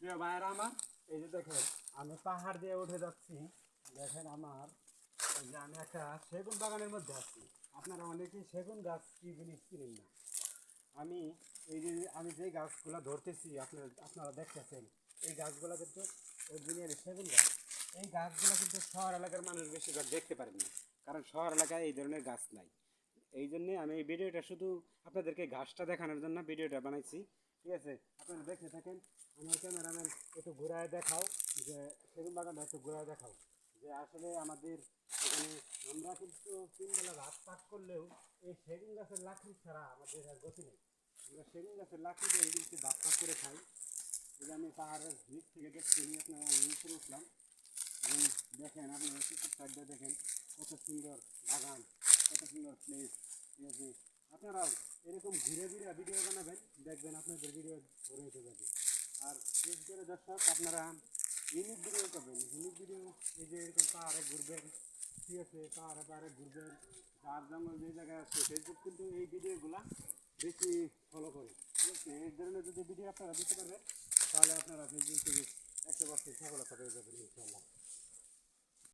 প্রিয় ভাইয়েরা আমার, এই যে দেখেন আমি পাহাড় দিয়ে উঠে যাচ্ছি। দেখেন আমার এই যে আমি একটা সেগুন বাগানের মধ্যে আছি। আপনারা অনেকেই সেগুন গাছ কি জিনিস চিনেন না। আমি এই যে আমি যে গাছগুলো ধরতেছি আপনারা দেখতেছেন, এই গাছগুলো কিন্তু অরিজিনালি সেগুন গাছ। এই গাছগুলো কিন্তু শহর এলাকার মানুষ বেশিরভাগ দেখতে পারেন না, কারণ শহর এলাকায় এই ধরনের গাছ নাই। এই জন্যে আমি এই ভিডিওটা শুধু আপনাদেরকে ঘাসটা দেখানোর জন্য ভিডিওটা বানাইছি। ঠিক আছে, আপনারা দেখতে থাকেন। আমার ক্যামেরাম্যান একটু ঘোরায় দেখাও, যে সেগুন বাগানটা একটু ঘোরায় দেখাও, যে আসলে আমাদের এখানে আমরা কিন্তু 3 বেলা ভাত পাক করলেও এই সেগুন গাছের লাকড়ি ছাড়া আমাদের আর গতি নেই। আমরা সেগুন গাছের লাকড়ি দিয়ে কিন্তু ভাত পাক করে খাই। এই যে আমি পাহাড়ের নিচ থেকে দেখছি, আপনারা নিচে উঠলাম এবং দেখেন আপনারা পিছনের সাইডটা দেখেন কত সুন্দর বাগান, কত সুন্দর প্লেস। ঠিক আছে, আপনারাও এরকম ঘুরে ঘুরে ভিডিও বানাবেন, দেখবেন আপনাদের ভিডিও ভরে উঠে যাবে। আর বিশেষ করে দর্শক, আপনারা ইউনিক ভিডিও করবেন, ইউনিক ভিডিও। এই যে এরকম পাহাড়ে ঘুরবেন, ঠিক আছে, পাহাড়ে পাহাড়ে ঘুরবেন, ঝাড় জঙ্গল যে জায়গায় আছে, ফেসবুক কিন্তু এই ভিডিওগুলা বেশি ফলো করে। ঠিক আছে, এই ধরনের যদি ভিডিও আপনারা দিতে পারবেন, তাহলে আপনারা ফেসবুক থেকে 100% সফলতা পেয়ে যাবেন ইনশাআল্লাহ।